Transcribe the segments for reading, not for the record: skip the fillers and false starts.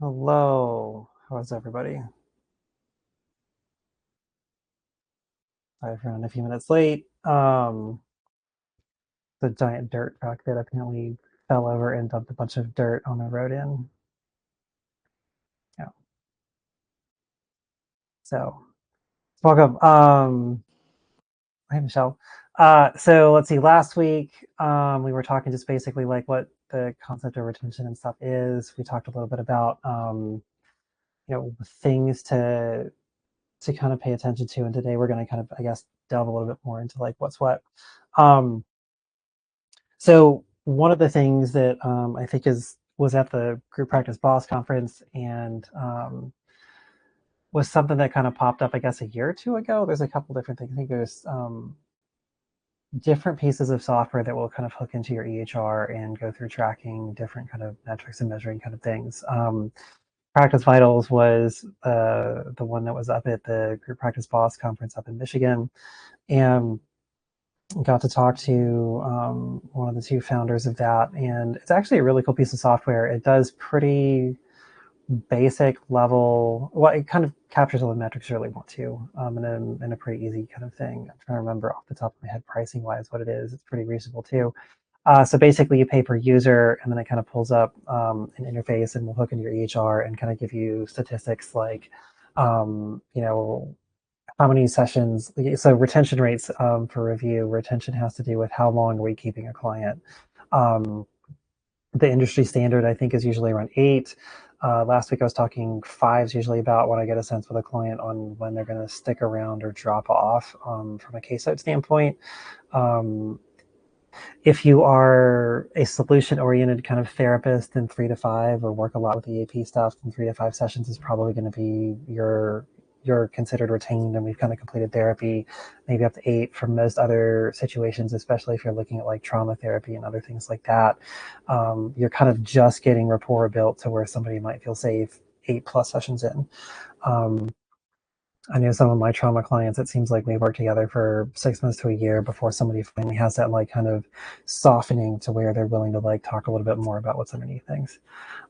Hello, how's everybody? Sorry for running a few minutes late. The giant dirt truck that apparently fell over and dumped a bunch of dirt on the road in. Yeah, so welcome. Hi Michelle. So let's see. Last week, we were talking just basically like what the concept of retention and stuff is. We talked a little bit about things to kind of pay attention to, and today we're going to kind of, I guess, delve a little bit more into like what's what. Um, So one of the things that I think is was at the Group Practice Boss conference and was something that kind of popped up, I guess, a year or two ago. There's a couple different things. I think there's different pieces of software that will kind of hook into your EHR and go through tracking different kind of metrics and measuring kind of things. Practice Vitals was the one that was up at the Group Practice Boss conference up in Michigan, and got to talk to one of the two founders of that, and it's actually a really cool piece of software. It does pretty basic level. Well, it kind of captures all the metrics you really want to, in a pretty easy kind of thing. I'm trying to remember off the top of my head pricing wise what it is. It's pretty reasonable too. So basically, you pay per user, and then it kind of pulls up an interface and will hook into your EHR and kind of give you statistics like, you know, how many sessions. So retention rates for review. Retention has to do with how long are we keeping a client. Um, the industry standard, I think, is usually around 8. Last week I was talking 5 is usually about what I get a sense with a client on when they're going to stick around or drop off from a caseload standpoint. Um, if you are a solution-oriented kind of therapist, then 3 to 5, or work a lot with EAP stuff, then 3 to 5 sessions is probably going to be you're considered retained, and we've kind of completed therapy. Maybe up to 8 for most other situations, especially if you're looking at like trauma therapy and other things like that. You're kind of just getting rapport built to where somebody might feel safe 8+ sessions in. Um, I know some of my trauma clients, it seems like we work together for 6 months to a year before somebody finally has that like kind of softening to where they're willing to like talk a little bit more about what's underneath things.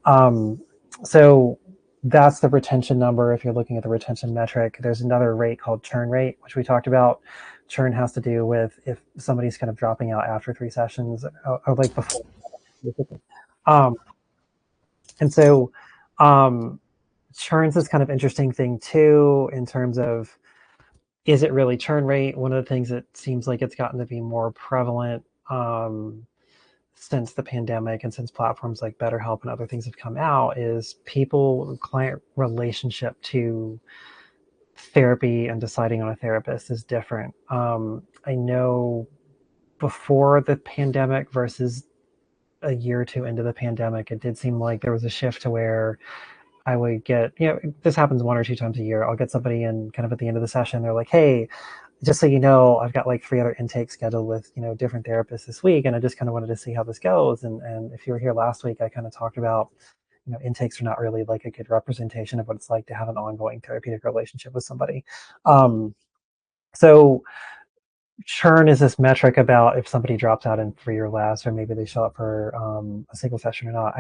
Um, so that's the retention number. If you're looking at the retention metric, there's another rate called churn rate, which we talked about. Churn has to do with if somebody's kind of dropping out after 3 sessions, or like before. Um, and so um, churn's this kind of interesting thing too, in terms of, is it really churn rate? One of the things that seems like it's gotten to be more prevalent since the pandemic and since platforms like BetterHelp and other things have come out is people client relationship to therapy and deciding on a therapist is different. I know before the pandemic versus a year or two into the pandemic, it did seem like there was a shift to where I would get, this happens 1 or 2 times a year. I'll get somebody in kind of at the end of the session. They're like, hey, just so you know, I've got like 3 other intakes scheduled with, different therapists this week. And I just kind of wanted to see how this goes. And if you were here last week, I kind of talked about, intakes are not really like a good representation of what it's like to have an ongoing therapeutic relationship with somebody. Um, so churn is this metric about if somebody drops out in 3 or less, or maybe they show up for a single session or not.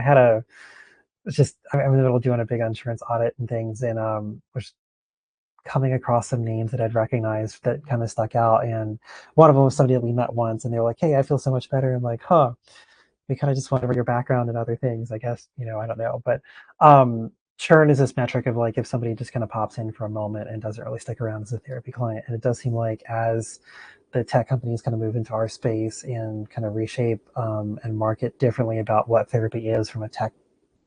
It's just, I'm in the middle of doing a big insurance audit and things, and was coming across some names that I'd recognized that kind of stuck out. And one of them was somebody that we met once, and they were like, "Hey, I feel so much better." I'm like, "Huh." We kind of just went over your background and other things, I guess. I don't know, but churn is this metric of like if somebody just kind of pops in for a moment and doesn't really stick around as a therapy client. And it does seem like as the tech companies kind of move into our space and kind of reshape and market differently about what therapy is from a tech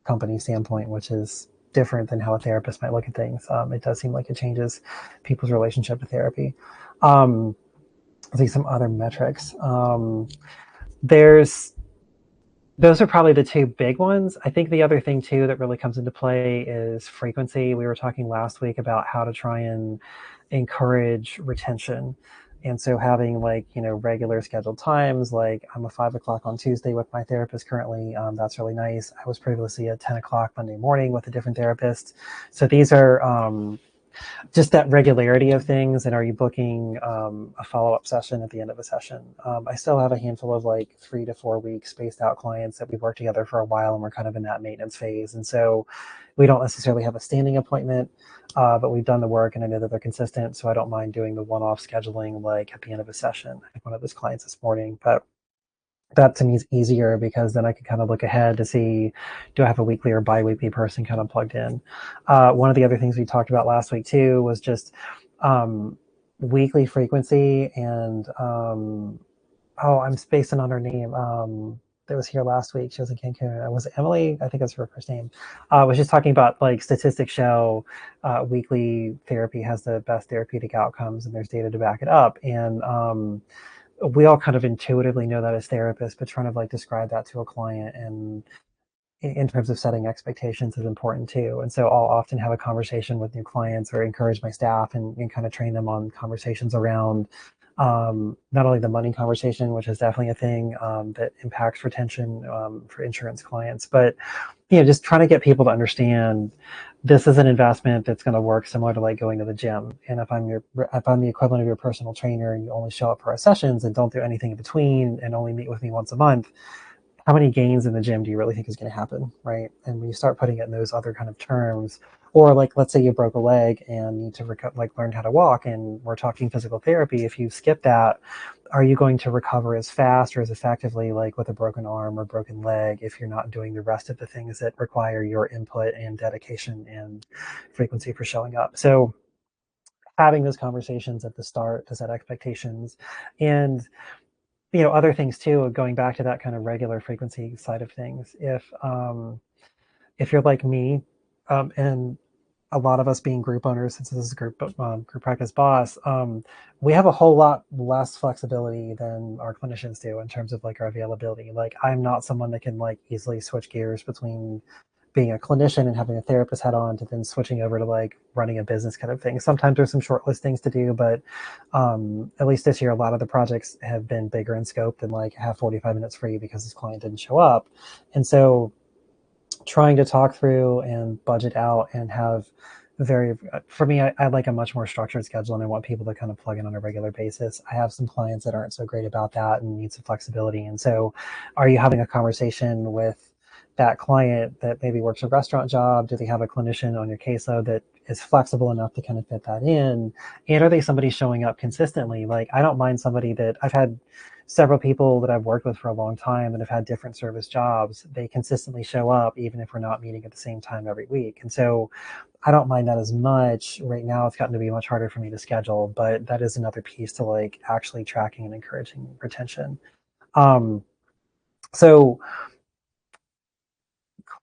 company standpoint, which is different than how a therapist might look at things. It does seem like it changes people's relationship to therapy. Um, I think some other metrics. There's Those are probably the two big ones. I think the other thing too that really comes into play is frequency. We were talking last week about how to try and encourage retention. And so having like, regular scheduled times, like I'm a 5 o'clock on Tuesday with my therapist currently. That's really nice. I was previously at 10 o'clock Monday morning with a different therapist. So these are just that regularity of things. And are you booking a follow-up session at the end of a session? I still have a handful of like 3 to 4 weeks spaced out clients that we've worked together for a while, and we're kind of in that maintenance phase. And so we don't necessarily have a standing appointment, but we've done the work and I know that they're consistent. So I don't mind doing the one-off scheduling like at the end of a session. I think one of those clients this morning, but that to me is easier because then I can kind of look ahead to see, do I have a weekly or bi-weekly person kind of plugged in. One of the other things we talked about last week too was just weekly frequency and oh, I'm spacing on her name. That was here last week. She was in Cancun. Was it Emily? I think that's her first name. Was just talking about like statistics show weekly therapy has the best therapeutic outcomes, and there's data to back it up. And we all kind of intuitively know that as therapists, but trying to like describe that to a client and in terms of setting expectations is important too. And so I'll often have a conversation with new clients or encourage my staff and kind of train them on conversations around not only the money conversation, which is definitely a thing that impacts retention for insurance clients, but just trying to get people to understand this is an investment that's going to work similar to like going to the gym. And if I'm the equivalent of your personal trainer and you only show up for our sessions and don't do anything in between and only meet with me once a month, how many gains in the gym do you really think is going to happen, right? And when you start putting it in those other kind of terms, or like let's say you broke a leg and need to learn how to walk, and we're talking physical therapy. If you skip that, are you going to recover as fast or as effectively like with a broken arm or broken leg if you're not doing the rest of the things that require your input and dedication and frequency for showing up? So having those conversations at the start to set expectations, and other things too, going back to that kind of regular frequency side of things. If you're like me, and a lot of us being group owners, since this is group practice boss, we have a whole lot less flexibility than our clinicians do in terms of like our availability. Like I'm not someone that can like easily switch gears between being a clinician and having a therapist hat on to then switching over to like running a business kind of thing. Sometimes there's some short list things to do, but at least this year, a lot of the projects have been bigger in scope than like have 45 minutes free because this client didn't show up. And so trying to talk through and budget out and have for me, I like a much more structured schedule and I want people to kind of plug in on a regular basis. I have some clients that aren't so great about that and need some flexibility. And so are you having a conversation with that client that maybe works a restaurant job? Do they have a clinician on your caseload that is flexible enough to kind of fit that in? And are they somebody showing up consistently? Like I don't mind somebody that I've had several people that I've worked with for a long time that have had different service jobs. They consistently show up even if we're not meeting at the same time every week. And so I don't mind that as much. Right now it's gotten to be much harder for me to schedule, but that is another piece to like actually tracking and encouraging retention. So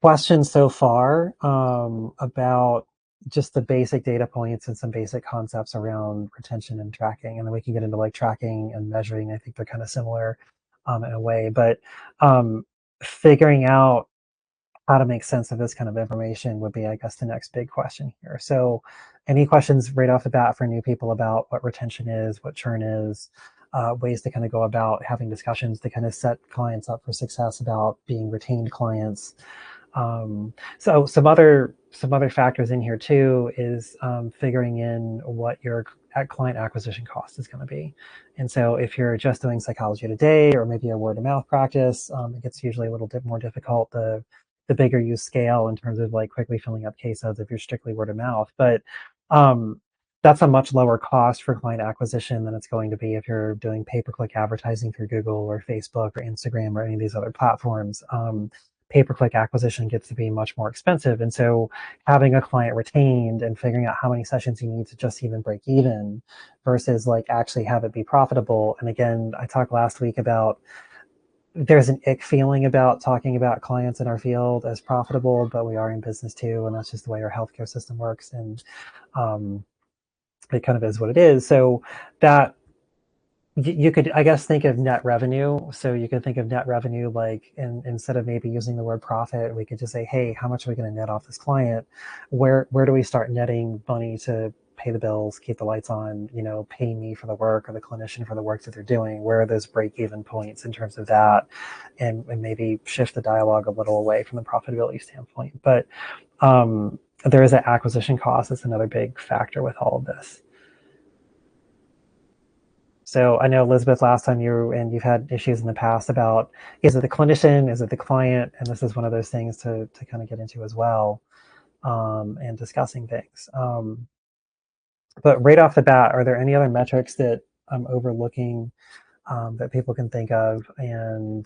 questions so far about just the basic data points and some basic concepts around retention and tracking, and then we can get into like tracking and measuring. I think they're kind of similar in a way, but figuring out how to make sense of this kind of information would be, I guess, the next big question here. So any questions right off the bat for new people about what retention is, what churn is, ways to kind of go about having discussions to kind of set clients up for success about being retained clients. So some other factors in here too is figuring in what your client acquisition cost is going to be. And so if you're just doing Psychology Today or maybe a word of mouth practice, it gets usually a little bit more difficult the bigger you scale in terms of like quickly filling up cases if you're strictly word of mouth. But that's a much lower cost for client acquisition than it's going to be if you're doing pay-per-click advertising through Google or Facebook or Instagram or any of these other platforms. Pay-per-click acquisition gets to be much more expensive. And so having a client retained and figuring out how many sessions you need to just even break even versus like actually have it be profitable. And again, I talked last week about there's an ick feeling about talking about clients in our field as profitable, but we are in business too. And that's just the way our healthcare system works. And it kind of is what it is. So that you could, I guess, think of net revenue. So you could think of net revenue like, instead of maybe using the word profit, we could just say, hey, how much are we going to net off this client? Where do we start netting money to pay the bills, keep the lights on, pay me for the work or the clinician for the work that they're doing? Where are those break-even points in terms of that? And maybe shift the dialogue a little away from the profitability standpoint. But there is an acquisition cost. It's another big factor with all of this. So I know, Elizabeth, last time you've had issues in the past about, is it the clinician, is it the client, and this is one of those things to kind of get into as well, and discussing things. But right off the bat, are there any other metrics that I'm overlooking, that people can think of? And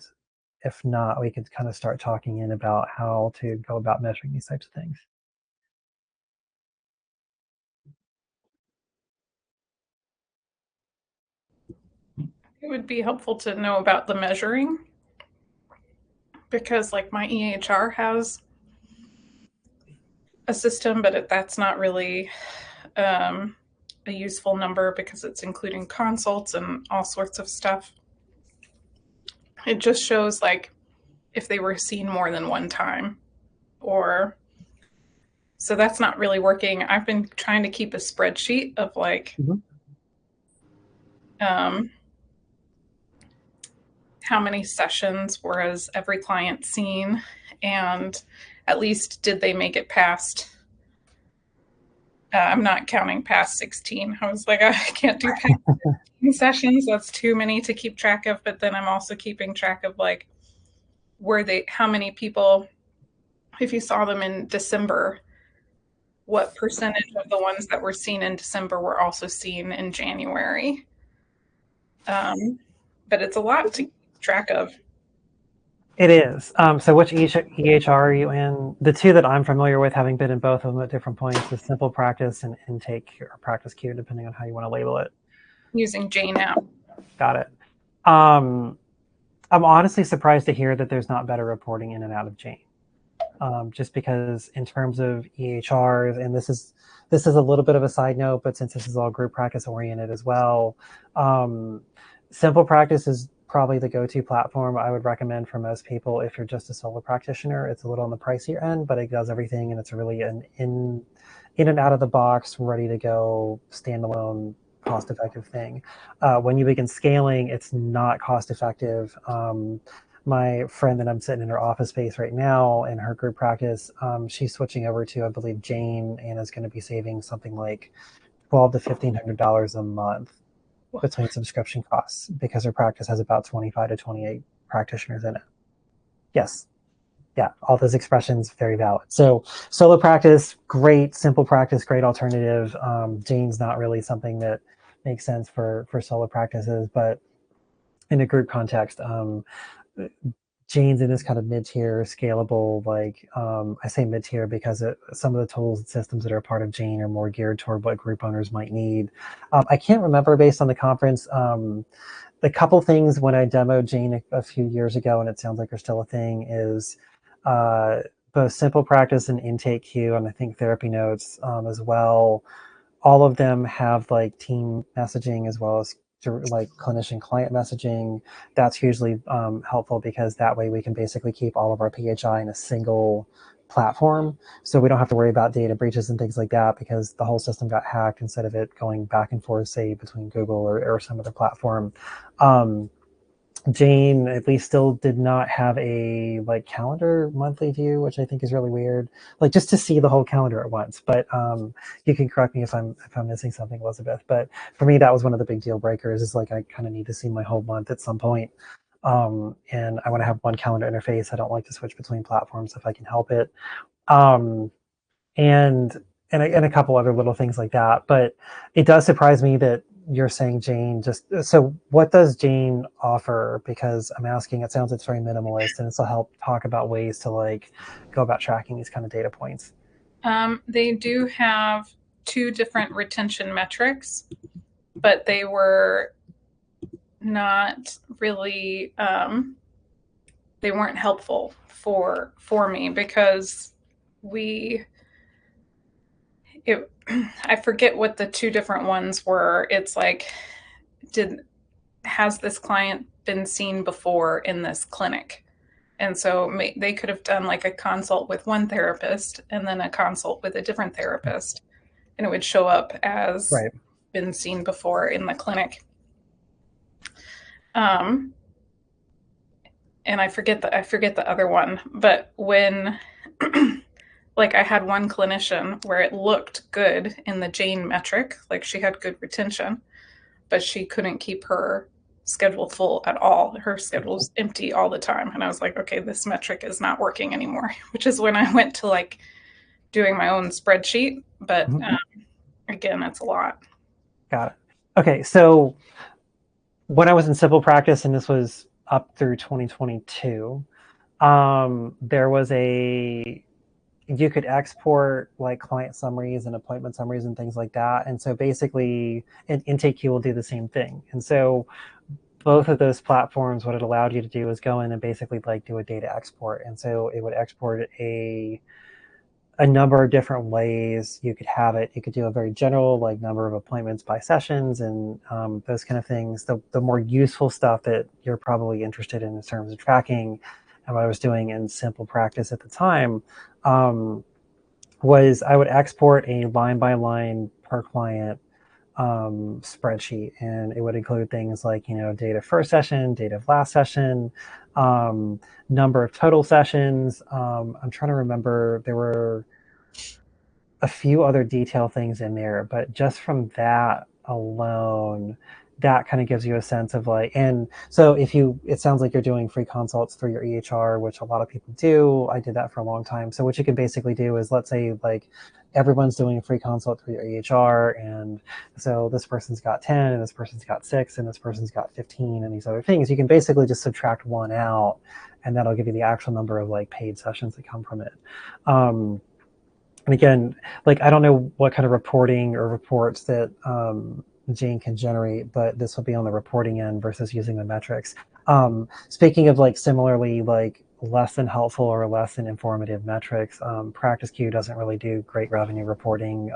if not, we could kind of start talking in about how to go about measuring these types of things. It would be helpful to know about the measuring because, like, my EHR has a system, but that's not really a useful number because it's including consults and all sorts of stuff. It just shows like if they were seen more than one time, or so that's not really working. I've been trying to keep a spreadsheet of like um, how many sessions was every client seen, and at least did they make it past. I'm not counting past 16. I was like, I can't do past 16 sessions. That's too many to keep track of. But then I'm also keeping track of like how many people, if you saw them in December, what percentage of the ones that were seen in December were also seen in January. But it's a lot to keep track of. It is. So which EHR are you in? The two that I'm familiar with, having been in both of them at different points, is Simple Practice and Intake or Practice Queue, depending on how you want to label it. Using Jane app. Got it. I'm honestly surprised to hear that there's not better reporting in and out of Jane. Just because in terms of EHRs, and this is a little bit of a side note, but since this is all group practice oriented as well, Simple Practice is probably the go-to platform I would recommend for most people if you're just a solo practitioner. It's a little on the pricier end, but it does everything, and it's really an in and out of the box, ready to go, standalone, cost-effective thing. When you begin scaling, it's not cost-effective. My friend that I'm sitting in her office space right now in her group practice, she's switching over to, I believe, Jane, and is going to be saving something like $1,200 to $1,500 a month between subscription costs because her practice has about 25 to 28 practitioners in it. Yes. Yeah, all those expressions very valid. So solo practice, great. Simple practice, great alternative. Jane's not really something that makes sense for solo practices, but in a group context, Jane's in this kind of mid-tier, scalable, like, I say mid-tier because some of the tools and systems that are part of Jane are more geared toward what group owners might need. I can't remember based on the conference, the couple things when I demoed Jane a few years ago, and it sounds like are still a thing, is both Simple Practice and Intake Queue, and I think Therapy Notes as well. All of them have like team messaging as well as like clinician client messaging. That's hugely helpful because that way we can basically keep all of our PHI in a single platform. So we don't have to worry about data breaches and things like that because the whole system got hacked instead of it going back and forth, say, between Google or some other platform. Jane at least still did not have a like calendar monthly view, which I think is really weird. Like just to see the whole calendar at once. But you can correct me if I'm missing something, Elizabeth. But for me, that was one of the big deal breakers. Is like I kind of need to see my whole month at some point. And I want to have one calendar interface. I don't like to switch between platforms if I can help it. Um, and and a couple other little things like that. But it does surprise me that you're saying Jane just so what does Jane offer? Because I'm asking, it sounds it's very minimalist, and this will help talk about ways to like go about tracking these kind of data points. They do have two different retention metrics, but they were not really they weren't helpful for me because we it I forget what the two different ones were. It's like, has this client been seen before in this clinic? And so they could have done like a consult with one therapist and then a consult with a different therapist, and it would show up as Right. been seen before in the clinic. Um, and I forget the other one, but when like I had one clinician where it looked good in the Jane metric, like she had good retention, but she couldn't keep her schedule full at all. Her schedule was empty all the time. And I was like, okay, this metric is not working anymore, which is when I went to like doing my own spreadsheet. But again, it's a lot. Got it. Okay, so when I was in civil practice, and this was up through 2022, there was you could export like client summaries and appointment summaries and things like that. And so basically, Intake Queue will do the same thing. And so both of those platforms, what it allowed you to do is go in and basically like do a data export. And so it would export a number of different ways you could have it. You could do a very general, like number of appointments by sessions and those kind of things. The more useful stuff that you're probably interested in terms of tracking, and what I was doing in simple practice at the time, was I would export a line by line per client spreadsheet, and it would include things like date of first session, date of last session, number of total sessions. I'm trying to remember, there were a few other detail things in there, but just from that alone, that kind of gives you a sense of like, and so it sounds like you're doing free consults through your EHR, which a lot of people do. I did that for a long time. So what you can basically do is, let's say like everyone's doing a free consult through your EHR, and so this person's got 10 and this person's got 6 and this person's got 15 and these other things. You can basically just subtract one out, and that'll give you the actual number of like paid sessions that come from it. And again, like I don't know what kind of reporting or reports that Jane can generate, but this will be on the reporting end versus using the metrics. Speaking of like similarly like less than helpful or less than informative metrics, PracticeQ doesn't really do great revenue reporting.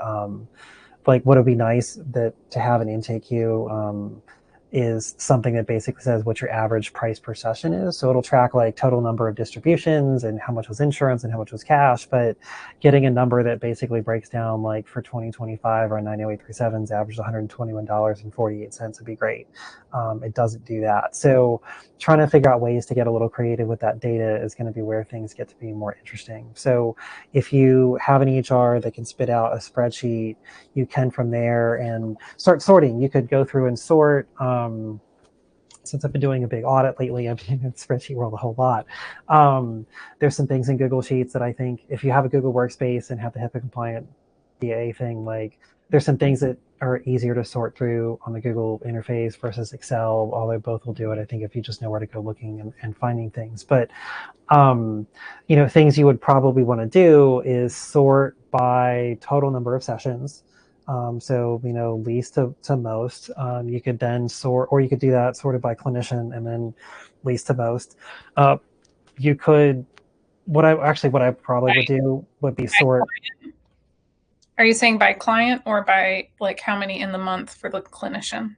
Like what would be nice to have an Intake Queue is something that basically says what your average price per session is. So it'll track like total number of distributions and how much was insurance and how much was cash, but getting a number that basically breaks down like for 2025 or 90837's average $121.48 would be great. It doesn't do that. So trying to figure out ways to get a little creative with that data is going to be where things get to be more interesting. So if you have an EHR that can spit out a spreadsheet, you can from there and start sorting. You could go through and sort. Since I've been doing a big audit lately, I've been in spreadsheet world a whole lot. There's some things in Google Sheets that I think if you have a Google Workspace and have the HIPAA compliant DA thing, like there's some things that are easier to sort through on the Google interface versus Excel, although both will do it, I think, if you just know where to go looking and finding things. But, things you would probably want to do is sort by total number of sessions. So, least to most. You could then sort, or you could do that sorted by clinician and then least to most. You could, what I probably would do would be sort. Are you saying by client or by like how many in the month for the clinician?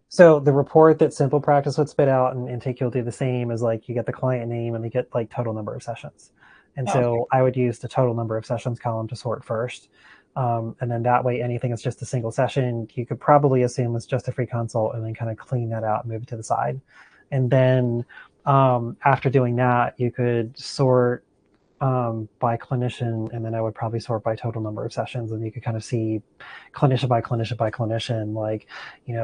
So the report that Simple Practice would spit out and Intake will do the same is like you get the client name and they get like total number of sessions. And so I would use the total number of sessions column to sort first. And then that way, anything that's just a single session, you could probably assume it's just a free consult and then kind of clean that out and move it to the side. And then after doing that, you could sort by clinician, and then I would probably sort by total number of sessions, and you could kind of see clinician by clinician by clinician, like,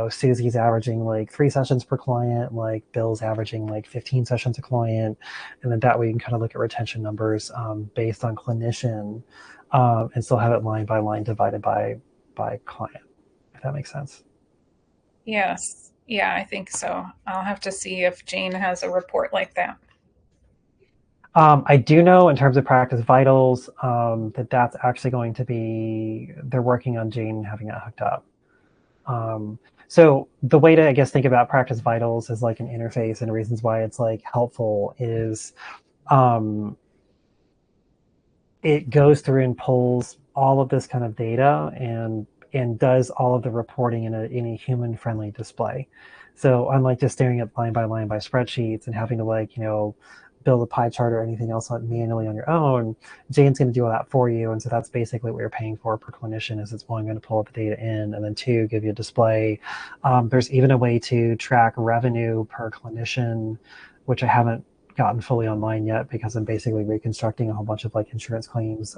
Susie's averaging like 3 sessions per client, like Bill's averaging like 15 sessions a client, and then that way you can kind of look at retention numbers based on clinician, and still have it line by line divided by client, if that makes sense. Yes. Yeah, I think so. I'll have to see if Jane has a report like that. I do know in terms of Practice Vitals that's actually going to be, they're working on Jane having that hooked up. So the way to, I guess, think about Practice Vitals as like an interface, and reasons why it's like helpful is it goes through and pulls all of this kind of data and does all of the reporting in a human-friendly display. So unlike just staring at line by spreadsheets and having to like, build a pie chart or anything else manually on your own, Jane's going to do all that for you. And so that's basically what you're paying for per clinician, is it's one, going to pull the data in, and then two, give you a display. There's even a way to track revenue per clinician, which I haven't gotten fully online yet because I'm basically reconstructing a whole bunch of like insurance claims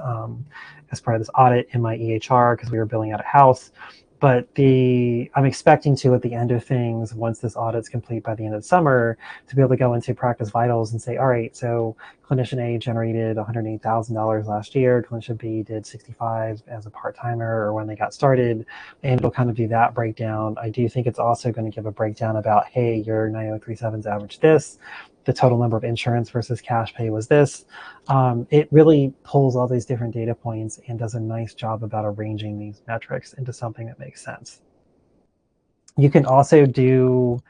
as part of this audit in my EHR because we were building out a house. But I'm expecting to, at the end of things, once this audit's complete by the end of the summer, to be able to go into Practice Vitals and say, all right, so clinician A generated $108,000 last year, clinician B did 65 as a part-timer or when they got started, and it'll kind of do that breakdown. I do think it's also going to give a breakdown about, hey, your 9037's average this, the total number of insurance versus cash pay was this. It really pulls all these different data points and does a nice job about arranging these metrics into something that makes sense. You can also do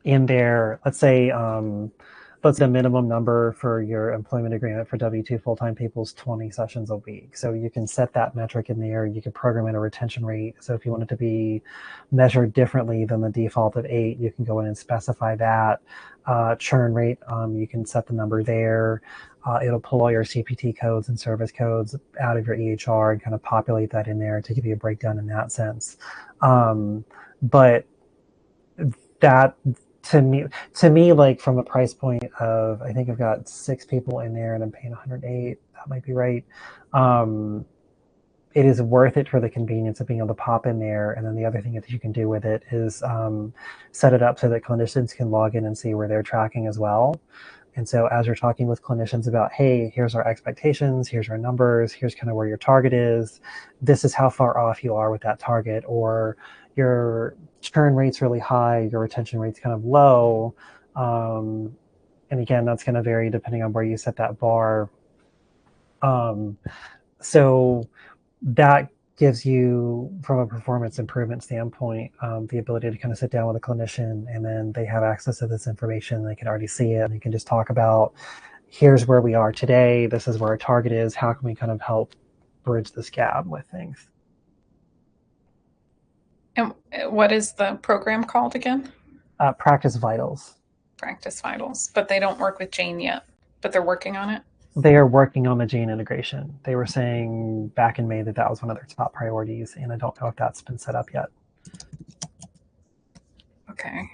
in there, let's say the minimum number for your employment agreement for W-2 full-time people is 20 sessions a week. So you can set that metric in there. You can program in a retention rate. So if you want it to be measured differently than the default of 8, you can go in and specify that. Churn rate, you can set the number there. It'll pull all your CPT codes and service codes out of your EHR and kind of populate that in there to give you a breakdown in that sense. But that to me, like from a price point of, I think I've got 6 people in there and I'm paying 108. That might be right. It is worth it for the convenience of being able to pop in there. And then the other thing that you can do with it is set it up so that clinicians can log in and see where they're tracking as well. And so as you're talking with clinicians about, hey, here's our expectations, here's our numbers, here's kind of where your target is, this is how far off you are with that target, or your churn rate's really high, your retention rate's kind of low. And again, that's going to vary depending on where you set that bar. So that gives you, from a performance improvement standpoint, the ability to kind of sit down with a clinician and then they have access to this information. They can already see it and you can just talk about, here's where we are today. This is where our target is. How can we kind of help bridge this gap with things? And what is the program called again? Practice Vitals. Practice Vitals. But they don't work with Jane yet, but they're working on it. They are working on the Jane integration. They were saying back in May that that was one of their top priorities, and I don't know if that's been set up yet. Okay.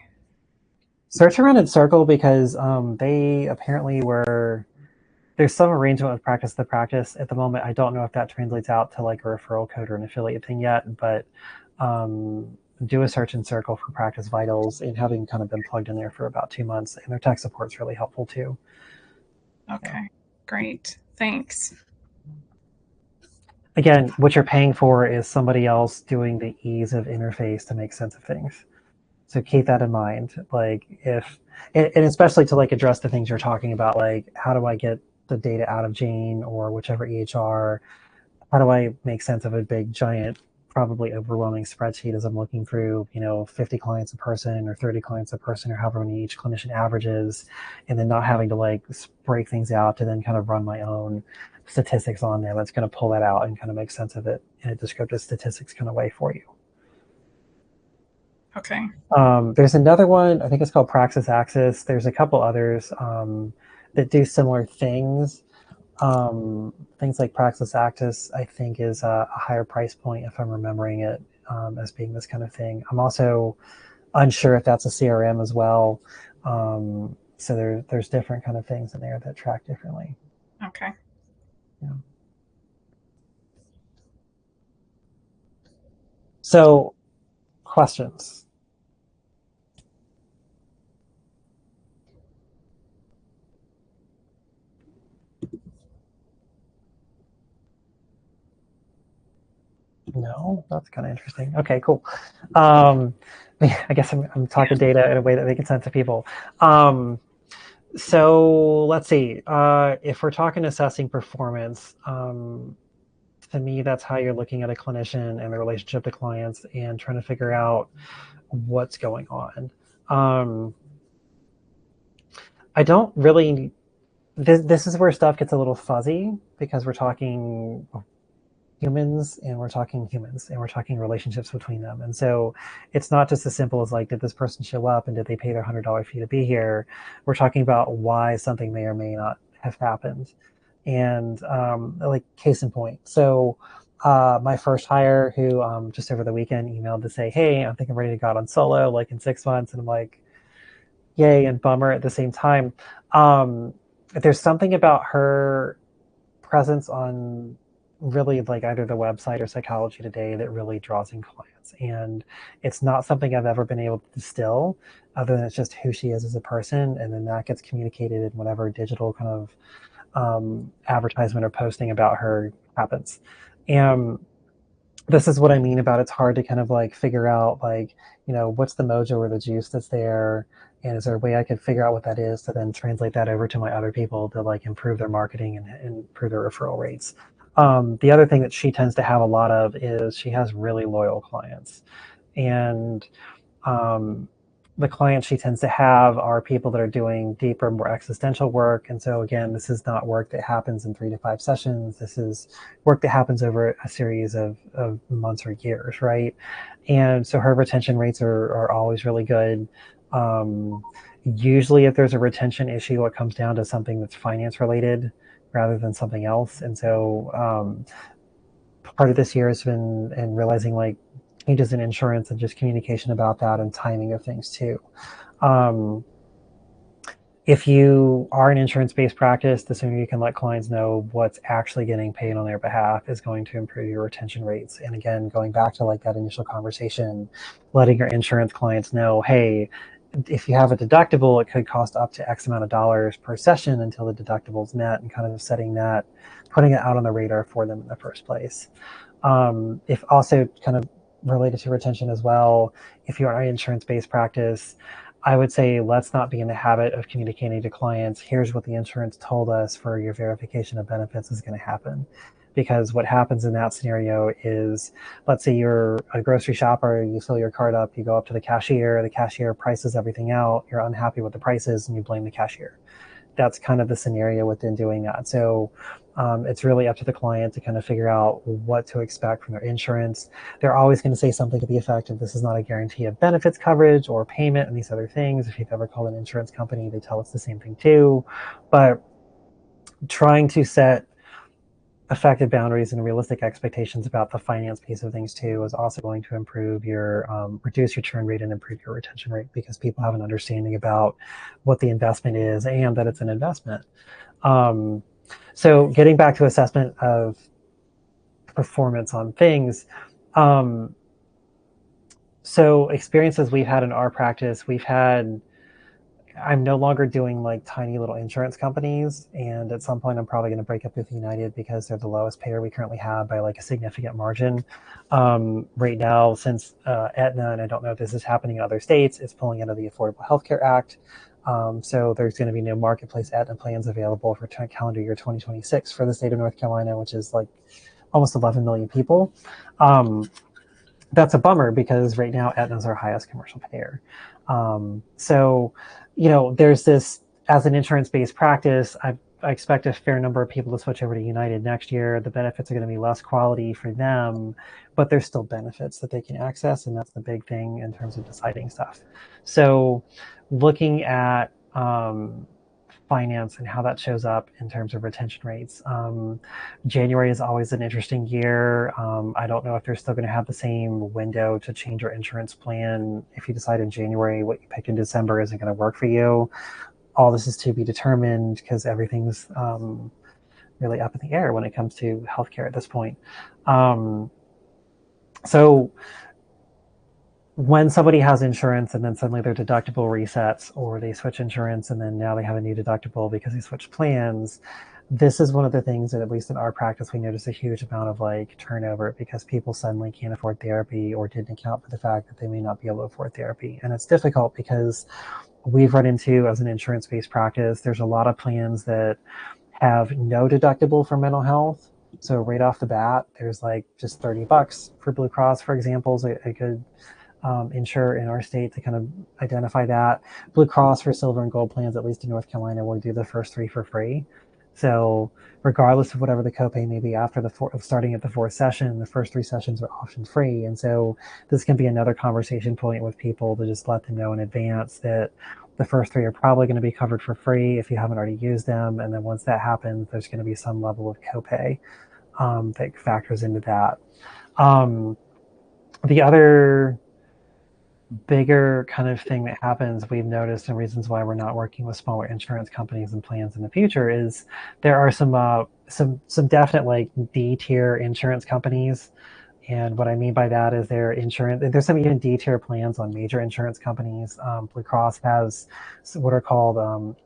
Search around in Circle because they apparently there's some arrangement with Practice the Practice at the moment. I don't know if that translates out to like a referral code or an affiliate thing yet, but do a search in Circle for Practice Vitals, and having kind of been plugged in there for about 2 months, and their tech support's really helpful too. Okay. Yeah. Great. Thanks. Again, what you're paying for is somebody else doing the ease of interface to make sense of things. So keep that in mind. Like and especially to like address the things you're talking about, like how do I get the data out of Jane or whichever EHR? How do I make sense of a big, giant, probably overwhelming spreadsheet as I'm looking through, 50 clients a person or 30 clients a person or however many each clinician averages, and then not having to like break things out to then kind of run my own statistics on there that's going to pull that out and kind of make sense of it in a descriptive statistics kind of way for you. Okay. There's another one, I think it's called Praxis Axis. There's a couple others that do similar things. Things like Praxis Axis, I think, is a higher price point if I'm remembering it as being this kind of thing. I'm also unsure if that's a CRM as well. So there's different kind of things in there that track differently. Okay. Yeah. So, questions? No, that's kind of interesting. Okay, cool. I guess I'm talking data in a way that makes sense to people. So let's see. If we're talking assessing performance, to me, that's how you're looking at a clinician and the relationship to clients and trying to figure out what's going on. I don't really. This is where stuff gets a little fuzzy because we're talking humans and we're talking relationships between them. And so it's not just as simple as like, did this person show up and did they pay their $100 fee to be here? We're talking about why something may or may not have happened. And like case in point. So my first hire who just over the weekend emailed to say, hey, I think I'm ready to go out on solo like in 6 months. And I'm like, yay and bummer at the same time. Um, there's something about her presence on really like either the website or Psychology Today that really draws in clients. And it's not something I've ever been able to distill, other than it's just who she is as a person. And then that gets communicated in whatever digital kind of advertisement or posting about her happens. And this is what I mean about it's hard to kind of like figure out like, what's the mojo or the juice that's there, and is there a way I could figure out what that is to then translate that over to my other people to like improve their marketing and improve their referral rates. The other thing that she tends to have a lot of is she has really loyal clients, and um, the clients she tends to have are people that are doing deeper, more existential work. And so, again, this is not work that happens in 3 to 5 sessions. This is work that happens over a series of months or years, right? And so her retention rates are always really good. Usually, if there's a retention issue, it comes down to something that's finance related rather than something else. And so, part of this year has been in realizing like changes in insurance and just communication about that and timing of things too. Um, if you are an insurance-based practice, the sooner you can let clients know what's actually getting paid on their behalf is going to improve your retention rates. And again, going back to like that initial conversation, letting your insurance clients know, hey, if you have a deductible, it could cost up to X amount of dollars per session until the deductible is met, and kind of setting that, putting it out on the radar for them in the first place. If also kind of related to retention as well, if you're an insurance-based practice, I would say let's not be in the habit of communicating to clients, here's what the insurance told us for your verification of benefits is going to happen. Because what happens in that scenario is, let's say you're a grocery shopper, you fill your cart up, you go up to the cashier prices everything out, you're unhappy with the prices, and you blame the cashier. That's kind of the scenario within doing that. So it's really up to the client to kind of figure out what to expect from their insurance. They're always going to say something to the effect of, this is not a guarantee of benefits coverage or payment and these other things. If you've ever called an insurance company, they tell us the same thing too. But trying to set effective boundaries and realistic expectations about the finance piece of things too is also going to improve your reduce your churn rate and improve your retention rate, because people have an understanding about what the investment is and that it's an investment. So getting back to assessment of performance on things, so experiences we've had in our practice, I'm no longer doing like tiny little insurance companies, and at some point I'm probably going to break up with United because they're the lowest payer we currently have by like a significant margin. Right now, since Aetna, and I don't know if this is happening in other states, is pulling out of the Affordable Health Care Act. So there's going to be no marketplace Aetna plans available for calendar year 2026 for the state of North Carolina, which is like almost 11 million people. That's a bummer because right now Aetna is our highest commercial payer. So, there's this, as an insurance-based practice, I expect a fair number of people to switch over to United next year. The benefits are going to be less quality for them, but there's still benefits that they can access, and that's the big thing in terms of deciding stuff. So looking at finance and how that shows up in terms of retention rates. January is always an interesting year. I don't know if they're still going to have the same window to change your insurance plan. If you decide in January what you picked in December isn't going to work for you, all this is to be determined because everything's really up in the air when it comes to healthcare at this point. So when somebody has insurance and then suddenly their deductible resets, or they switch insurance and then now they have a new deductible because they switched plans, this is one of the things that, at least in our practice, we notice a huge amount of like turnover because people suddenly can't afford therapy or didn't account for the fact that they may not be able to afford therapy. And it's difficult because we've run into, as an insurance-based practice, there's a lot of plans that have no deductible for mental health. So right off the bat, there's like just $30 for Blue Cross, for example, is a good insurer in our state to kind of identify that. Blue Cross for silver and gold plans, at least in North Carolina, will do the first 3 for free. So regardless of whatever the copay may be after starting at the 4th session, the first 3 sessions are often free. And so this can be another conversation point with people to just let them know in advance that the first 3 are probably going to be covered for free if you haven't already used them. And then once that happens, there's going to be some level of copay that factors into that. The other bigger kind of thing that happens, we've noticed, and reasons why we're not working with smaller insurance companies and plans in the future, is there are some definite like D tier insurance companies. And what I mean by that is there's some even D tier plans on major insurance companies. Blue Cross has what are called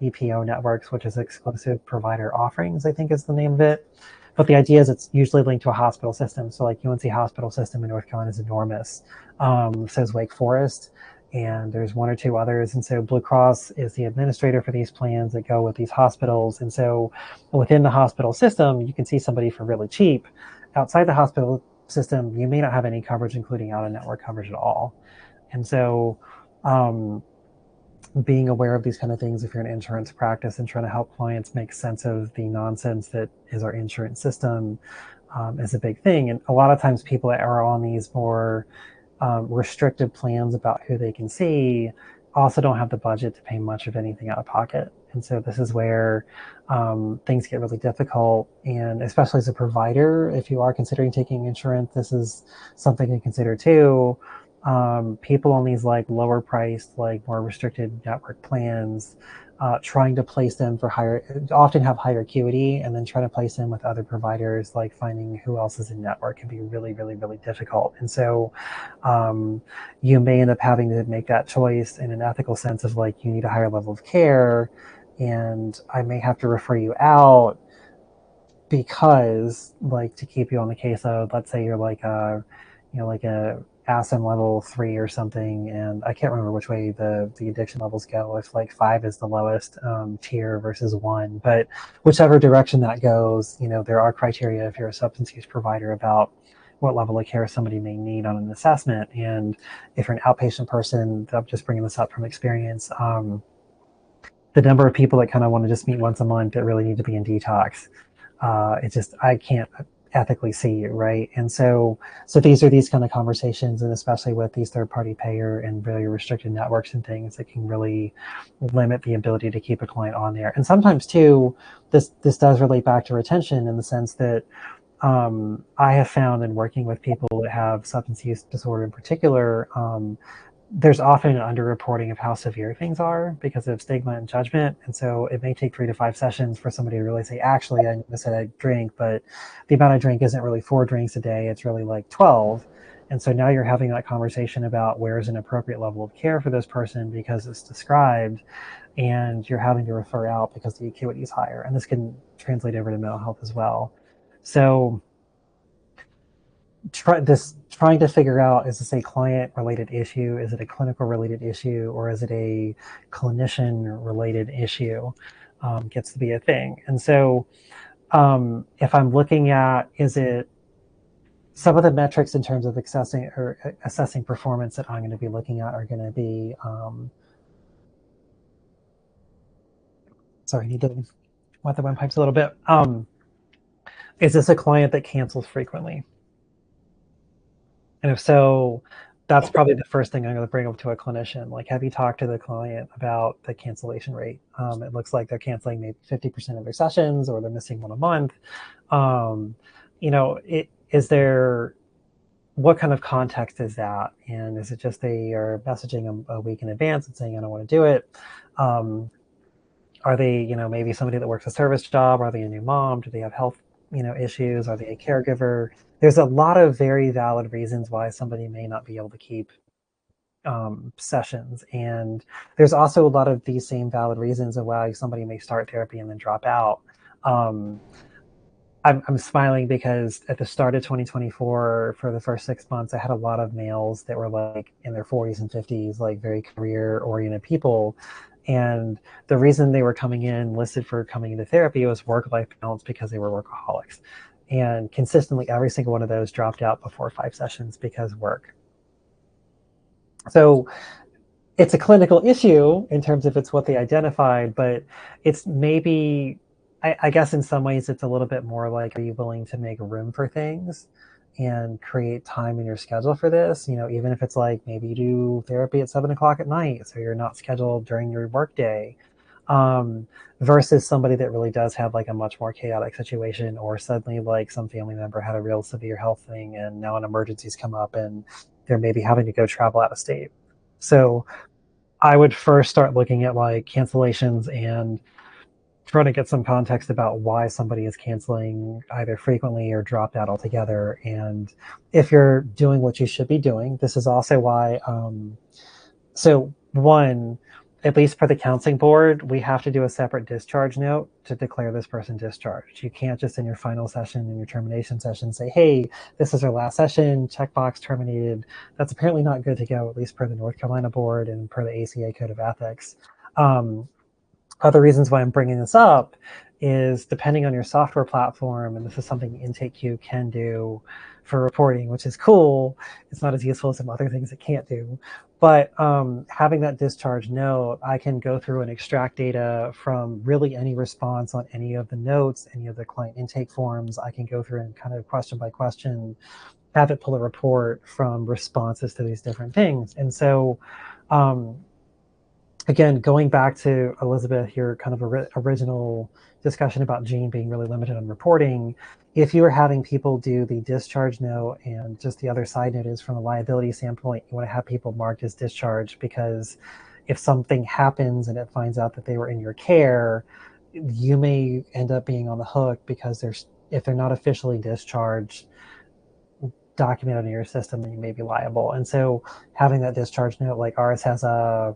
EPO networks, which is exclusive provider offerings, I think is the name of it. But the idea is it's usually linked to a hospital system. So like UNC Hospital System in North Carolina is enormous. So is Wake Forest, and there's one or two others. And so Blue Cross is the administrator for these plans that go with these hospitals. And so within the hospital system, you can see somebody for really cheap. Outside the hospital system, you may not have any coverage, including out-of-network coverage at all. And so um, being aware of these kind of things if you're an insurance practice and trying to help clients make sense of the nonsense that is our insurance system is a big thing. And a lot of times people that are on these more restrictive plans about who they can see also don't have the budget to pay much of anything out of pocket. And so this is where things get really difficult. And especially as a provider, if you are considering taking insurance, this is something to consider too. People on these like lower priced, like more restricted network plans, trying to place them for often have higher acuity, and then trying to place them with other providers, like finding who else is in network can be really, really, really difficult. And so you may end up having to make that choice in an ethical sense of like, you need a higher level of care, and I may have to refer you out because like to keep you on the caseload. Let's say you're like like a ASM level 3 or something, and I can't remember which way the addiction levels go, if like 5 is the lowest tier versus 1, but whichever direction that goes, there are criteria if you're a substance use provider about what level of care somebody may need on an assessment. And if you're an outpatient person, I'm just bringing this up from experience, the number of people that kind of want to just meet once a month that really need to be in detox, I can't ethically see, right? And so these kind of conversations, and especially with these third party payer and very restricted networks and things, that can really limit the ability to keep a client on there. And sometimes too, this does relate back to retention, in the sense that I have found in working with people that have substance use disorder in particular, there's often an underreporting of how severe things are because of stigma and judgment. And so it may take 3 to 5 sessions for somebody to really say, actually, I said I drink, but the amount I drink isn't really 4 drinks a day. It's really like 12. And so now you're having that conversation about where is an appropriate level of care for this person because it's described, and you're having to refer out because the acuity is higher. And this can translate over to mental health as well. So trying to figure out, is this a client related issue, is it a clinical related issue, or is it a clinician related issue, gets to be a thing. And so if I'm looking at, is it some of the metrics in terms of assessing performance that I'm going to be looking at are going to be sorry, I need to wet the windpipes a little bit. Is this a client that cancels frequently? And if so, that's probably the first thing I'm going to bring up to a clinician. Like, have you talked to the client about the cancellation rate? It looks like they're canceling maybe 50% of their sessions, or they're missing one a month. Is there, what kind of context is that? And is it just they are messaging a week in advance and saying, I don't want to do it? Are they, maybe somebody that works a service job? Are they a new mom? Do they have health, issues? Are they a caregiver? There's a lot of very valid reasons why somebody may not be able to keep sessions. And there's also a lot of these same valid reasons of why somebody may start therapy and then drop out. I'm smiling because at the start of 2024, for the first 6 months, I had a lot of males that were like in their 40s and 50s, like very career oriented people. And the reason they were coming in listed for coming into therapy was work-life balance, because they were workaholics. And consistently, every single one of those dropped out before 5 sessions because work. So it's a clinical issue in terms of it's what they identified, but it's maybe, I guess in some ways it's a little bit more like, are you willing to make room for things and create time in your schedule for this? Even if it's like, maybe you do therapy at 7 o'clock at night, so you're not scheduled during your workday, versus somebody that really does have like a much more chaotic situation, or suddenly like some family member had a real severe health thing and now an emergency's come up and they're maybe having to go travel out of state. So I would first start looking at like cancellations and trying to get some context about why somebody is canceling either frequently or dropped out altogether. And if you're doing what you should be doing, this is also why. So, one, at least for the counseling board, we have to do a separate discharge note to declare this person discharged. You can't just in your final session and your termination session say, hey, this is our last session, checkbox terminated. That's apparently not good to go, at least per the North Carolina board and per the ACA Code of Ethics. Other reasons why I'm bringing this up is depending on your software platform, and this is something IntakeQ can do for reporting, which is cool. It's not as useful as some other things it can't do. But having that discharge note, I can go through and extract data from really any response on any of the notes, any of the client intake forms. I can go through and kind of question by question, have it pull a report from responses to these different things. And so um, again, going back to Elizabeth, your kind of original discussion about Gene being really limited on reporting, if you are having people do the discharge note, and just the other side note is from a liability standpoint, you want to have people marked as discharged, because if something happens and it finds out that they were in your care, you may end up being on the hook, because if they're not officially discharged, documented in your system, then you may be liable. And so having that discharge note, like ours has a,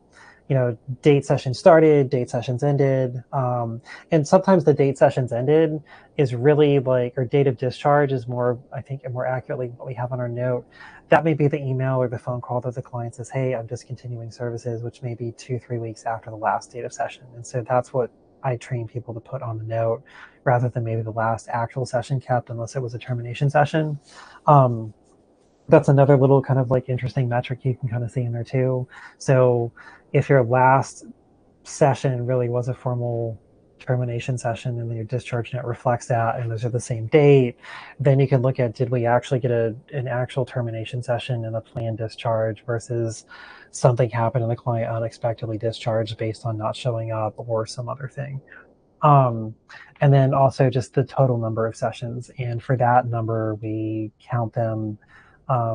date session started, date sessions ended. And sometimes the date sessions ended is really like, or date of discharge is more, I think, more accurately what we have on our note. That may be the email or the phone call that the client says, hey, I'm discontinuing services, which may be 2-3 weeks after the last date of session. And so that's what I train people to put on the note, rather than maybe the last actual session kept, unless it was a termination session. Um, that's another little kind of like interesting metric you can kind of see in there too. So if your last session really was a formal termination session and your discharge note reflects that, and those are the same date, then you can look at, did we actually get an actual termination session and a planned discharge versus something happened and the client unexpectedly discharged based on not showing up or some other thing. um, and then also just the total number of sessions. And for that number, we count them,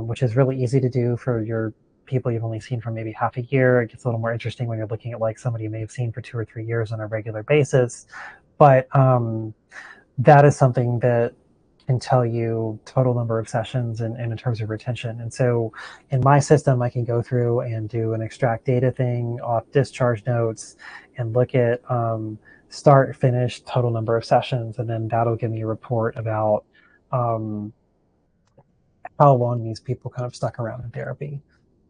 which is really easy to do for your people you've only seen for maybe half a year. It gets a little more interesting when you're looking at like somebody you may have seen for 2 or 3 years on a regular basis. But that is something that can tell you total number of sessions and in terms of retention. And so in my system, I can go through and do an extract data thing off discharge notes and look at start, finish, total number of sessions. And then that'll give me a report about um, how long these people kind of stuck around in therapy.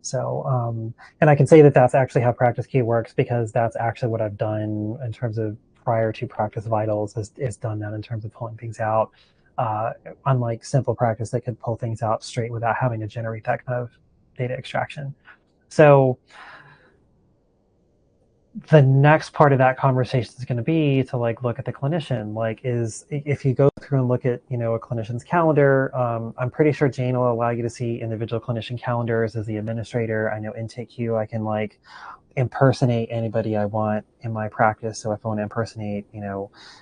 So, and I can say that that's actually how Practice Key works, because that's actually what I've done in terms of prior to Practice Vitals, is done that in terms of pulling things out. Uh, Unlike Simple Practice that could pull things out straight without having to generate that kind of data extraction. So the next part of that conversation is going to be to like look at the clinician. Like, is if you go through and look at a clinician's calendar, I'm pretty sure Jane will allow you to see individual clinician calendars as the administrator. I know IntakeQ, I can like impersonate anybody I want in my practice. So if I want to impersonate,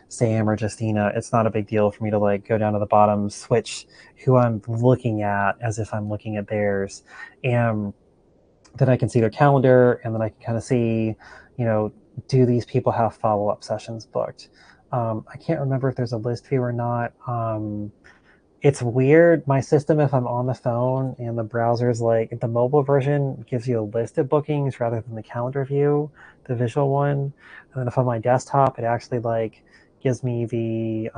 Sam or Justina, it's not a big deal for me to like go down to the bottom, switch who I'm looking at as if I'm looking at theirs. And then I can see their calendar, and then I can kind of see, do these people have follow-up sessions booked? I can't remember if there's a list view or not. It's weird. My system, if I'm on the phone and the browser's like, the mobile version gives you a list of bookings rather than the calendar view, the visual one. And then if I'm on my desktop, it actually like gives me the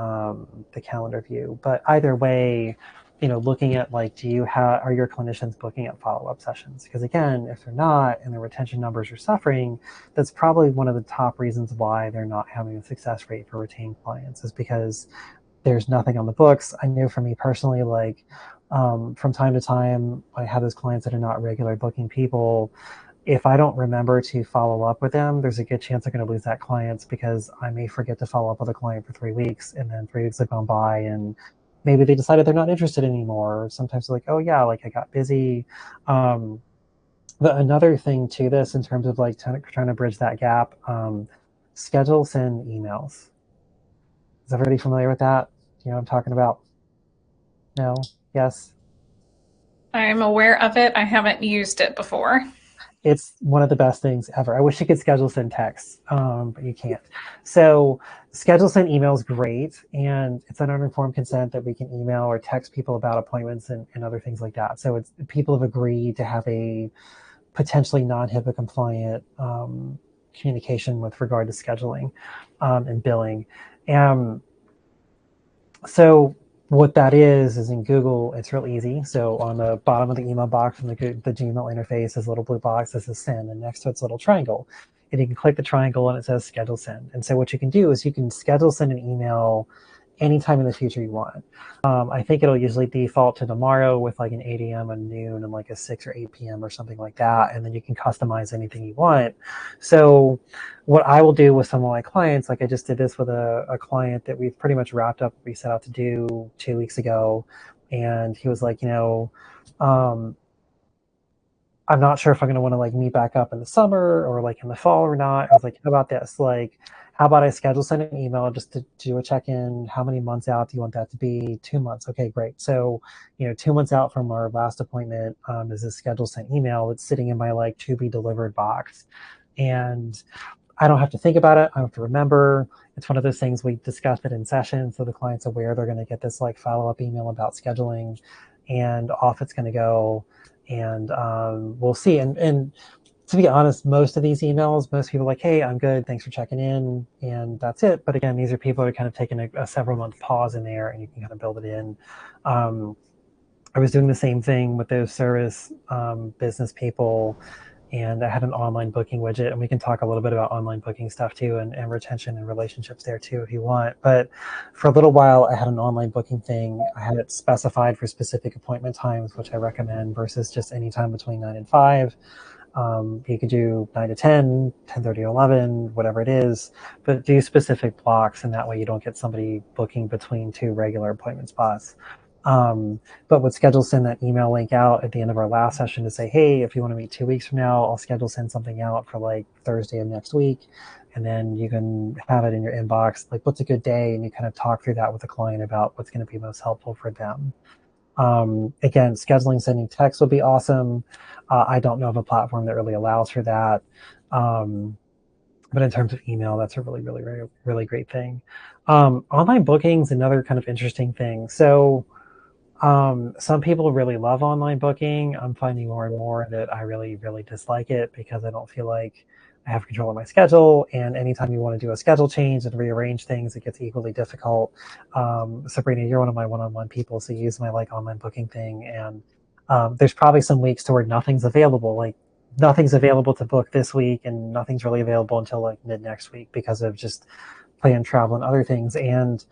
calendar view. But either way, looking at like, are your clinicians booking up follow-up sessions? Because again, if they're not and their retention numbers are suffering, that's probably one of the top reasons why they're not having a success rate for retained clients, is because there's nothing on the books. I know for me personally, like from time to time, I have those clients that are not regular booking people. If I don't remember to follow up with them, there's a good chance I'm going to lose that client, because I may forget to follow up with a client for 3 weeks, and then 3 weeks have gone by and maybe they decided they're not interested anymore. Or sometimes they're like, oh yeah, like I got busy. But another thing to this in terms of like trying to bridge that gap, schedule send emails. Is everybody familiar with that? Do you know what I'm talking about? No? Yes? I'm aware of it. I haven't used it before. It's one of the best things ever. I wish you could schedule send texts, but you can't. So schedule send email is great, and it's an uninformed consent that we can email or text people about appointments and other things like that. So it's people have agreed to have a potentially non-HIPAA compliant communication with regard to scheduling and billing. And so what that is in Google, it's real easy. So on the bottom of the email box in the Gmail interface is a little blue box that says send, and next to it's a little triangle. And you can click the triangle and it says schedule send. And so what you can do is you can schedule send an email anytime in the future you want. I think it'll usually default to tomorrow with like an 8 a.m., a noon, and like a 6 or 8 p.m. or something like that. And then you can customize anything you want. So what I will do with some of my clients, like I just did this with a client that we've pretty much wrapped up what we set out to do 2 weeks ago. And he was like, um, I'm not sure if I'm going to want to like meet back up in the summer or like in the fall or not. I was like, how about this? Like, how about I schedule send an email just to do a check-in? How many months out do you want that to be? 2 months. Okay, great. So, 2 months out from our last appointment is this schedule sent email that's sitting in my like to be delivered box. And I don't have to think about it. I don't have to remember. It's one of those things we discussed it in session. So the client's aware they're going to get this like follow-up email about scheduling, and off it's going to go. And we'll see. And to be honest, most of these emails, most people are like, hey, I'm good. Thanks for checking in. And that's it. But again, these are people who are kind of taking a several month pause in there, and you can kind of build it in. I was doing the same thing with those service business people, and I had an online booking widget, and we can talk a little bit about online booking stuff too, and retention and relationships there too if you want. But for a little while, I had an online booking thing. I had it specified for specific appointment times, which I recommend, versus just any time between 9 and 5. You could do 9 to 10, 10:30 to 11, whatever it is, but do specific blocks, and that way you don't get somebody booking between two regular appointment spots. But would schedule send that email link out at the end of our last session to say, hey, if you want to meet 2 weeks from now, I'll schedule send something out for like Thursday of next week. And then you can have it in your inbox, like what's a good day? And you kind of talk through that with the client about what's going to be most helpful for them. Again, scheduling, sending text would be awesome. I don't know of a platform that really allows for that. But in terms of email, that's a really, really, really, really great thing. Online bookings, another kind of interesting thing. So some people really love online booking. I'm finding more and more that I really, really dislike it because I don't feel like I have control of my schedule. And anytime you want to do a schedule change and rearrange things, it gets equally difficult. Sabrina, you're one of my one-on-one people, so you use my like online booking thing. And there's probably some weeks to where nothing's available. Like nothing's available to book this week, and nothing's really available until like mid next week because of just planned travel and other things. And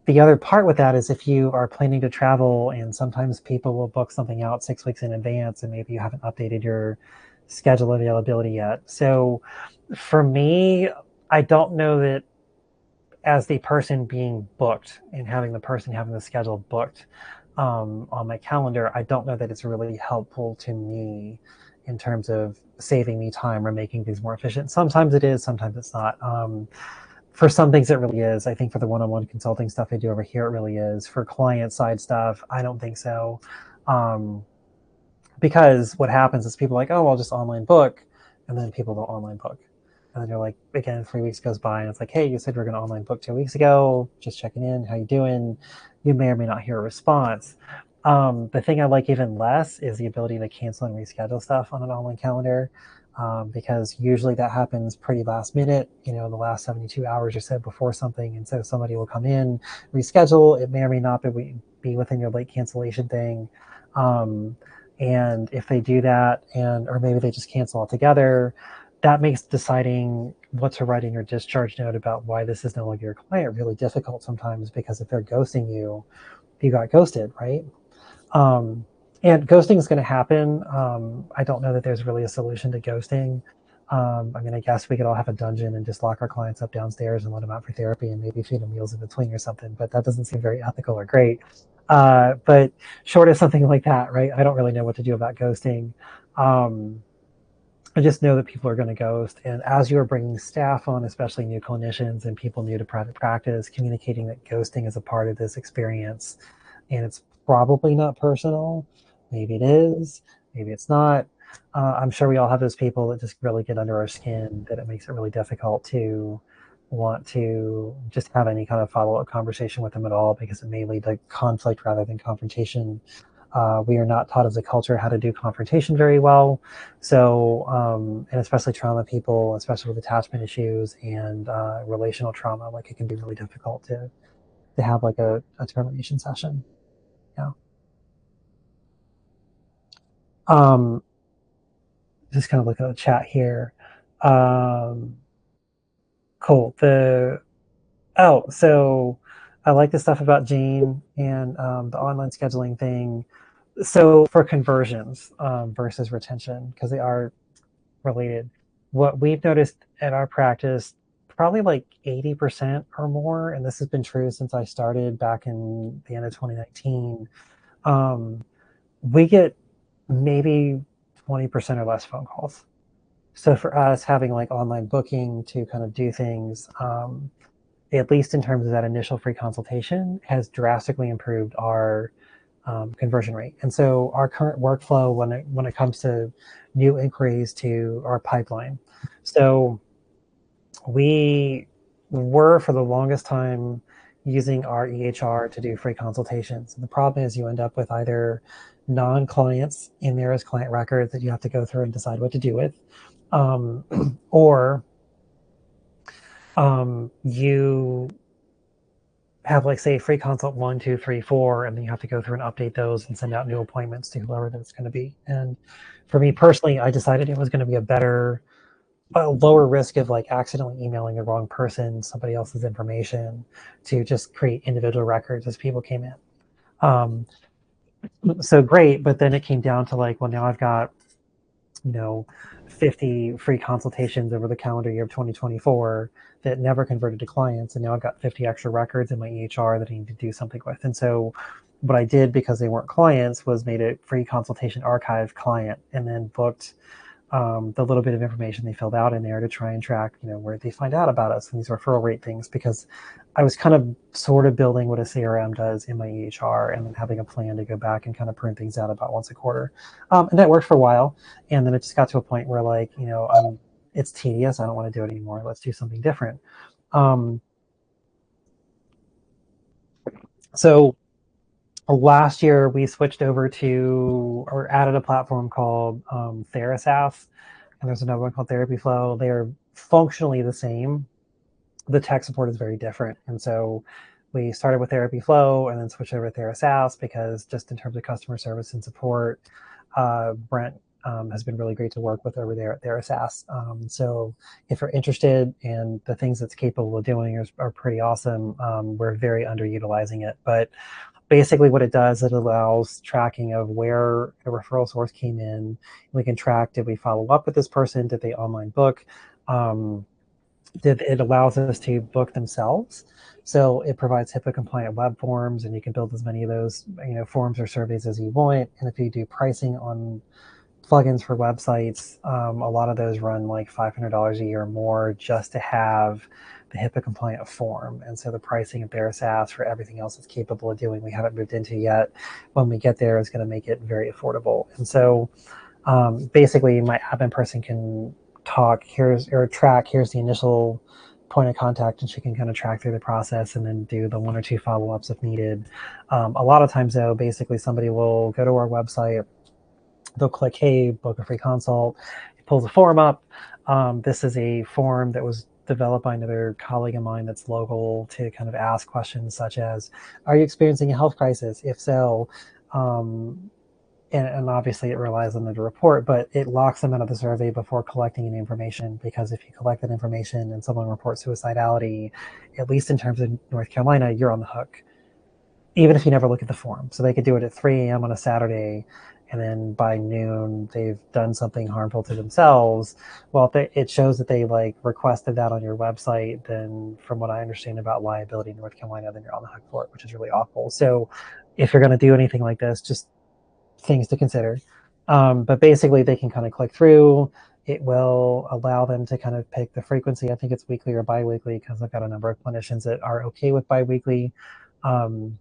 the other part with that is if you are planning to travel, and sometimes people will book something out 6 weeks in advance and maybe you haven't updated your schedule availability yet. So for me, I don't know that as the person being booked and having the person having the schedule booked on my calendar, I don't know that it's really helpful to me in terms of saving me time or making things more efficient. Sometimes it is, sometimes it's not. For some things, it really is. I think for the one-on-one consulting stuff I do over here, it really is. For client side stuff, I don't think so. Because what happens is people are like, oh, I'll just online book, and then people don't online book. And then you're like, again, 3 weeks goes by, and it's like, hey, you said we're going to online book 2 weeks ago. Just checking in. How you doing? You may or may not hear a response. The thing I like even less is the ability to cancel and reschedule stuff on an online calendar. Because usually that happens pretty last minute, the last 72 hours or so before something. And so somebody will come in, reschedule. It may or may not be within your late cancellation thing. And if they do that, or maybe they just cancel altogether, that makes deciding what to write in your discharge note about why this is no longer your client really difficult sometimes, because if they're ghosting you, you got ghosted, right? And ghosting is going to happen. I don't know that there's really a solution to ghosting. I guess we could all have a dungeon and just lock our clients up downstairs and let them out for therapy and maybe feed them meals in between or something, but that doesn't seem very ethical or great. But short of something like that, right? I don't really know what to do about ghosting. I just know that people are going to ghost. And as you're bringing staff on, especially new clinicians and people new to private practice, communicating that ghosting is a part of this experience, and it's probably not personal. Maybe it is, maybe it's not. I'm sure we all have those people that just really get under our skin, that it makes it really difficult to want to just have any kind of follow-up conversation with them at all, because it may lead to conflict rather than confrontation. We are not taught as a culture how to do confrontation very well. So, and especially trauma people, especially with attachment issues and relational trauma, like it can be really difficult to have like a termination session. Yeah. Um, just kind of look at the chat here. Um, cool. So I like the stuff about Jane and the online scheduling thing. So for conversions versus retention, because they are related, what we've noticed at our practice, probably like 80% or more, and this has been true since I started back in the end of 2019, um, we get maybe 20% or less phone calls. So for us, having like online booking to kind of do things, at least in terms of that initial free consultation, has drastically improved our conversion rate. And so our current workflow when it comes to new inquiries to our pipeline. So we were for the longest time using our EHR to do free consultations. And the problem is you end up with either non-clients in there as client records that you have to go through and decide what to do with, or you have like say free consult 1, 2, 3, 4, and then you have to go through and update those and send out new appointments to whoever that's going to be. And for me personally, I decided it was going to be a lower risk of like accidentally emailing the wrong person somebody else's information to just create individual records as people came in. Um, so great, but then it came down to like, well, now I've got 50 free consultations over the calendar year of 2024 that never converted to clients. And now I've got 50 extra records in my EHR that I need to do something with. And so what I did, because they weren't clients, was made a free consultation archive client and then booked the little bit of information they filled out in there to try and track, where they find out about us and these referral rate things, because I was kind of sort of building what a CRM does in my EHR and then having a plan to go back and kind of print things out about once a quarter. And that worked for a while. And then it just got to a point where like, it's tedious. I don't want to do it anymore. Let's do something different. So last year we switched over to or added a platform called Therasas, and there's another one called Therapy Flow. They're functionally the same. The tech support is very different, and so we started with Therapy Flow and then switched over to Therasas because just in terms of customer service and support, Brent has been really great to work with over there at Therasas. So if you're interested, and the things it's capable of doing are pretty awesome, we're very underutilizing it, but basically what it does, it allows tracking of where a referral source came in. We can track, did we follow up with this person? Did they online book? It allows us to book themselves. So it provides HIPAA compliant web forms, and you can build as many of those forms or surveys as you want. And if you do pricing on plugins for websites, a lot of those run like $500 a year or more just to have the HIPAA compliant form. And so the pricing of Therasas for everything else it's capable of doing, we haven't moved into yet. When we get there, is going to make it very affordable. And so basically my admin person can talk, here's the initial point of contact, and she can kind of track through the process and then do the 1 or 2 follow-ups if needed. A lot of times though, basically somebody will go to our website, they'll click, hey, book a free consult. It pulls a form up. This is a form that was developed by another colleague of mine that's local to kind of ask questions such as, are you experiencing a health crisis? If so, and obviously it relies on the report, but it locks them out of the survey before collecting any information, because if you collect that information and someone reports suicidality, at least in terms of North Carolina, you're on the hook, even if you never look at the form. So they could do it at 3 a.m. on a Saturday, and then by noon they've done something harmful to themselves. Well, if it shows that they like requested that on your website, then from what I understand about liability in North Carolina, then you're on the hook for it, which is really awful. So if you're going to do anything like this, just things to consider. But basically they can kind of click through. It will allow them to kind of pick the frequency. I think it's weekly or bi-weekly, because I've got a number of clinicians that are okay with bi-weekly. And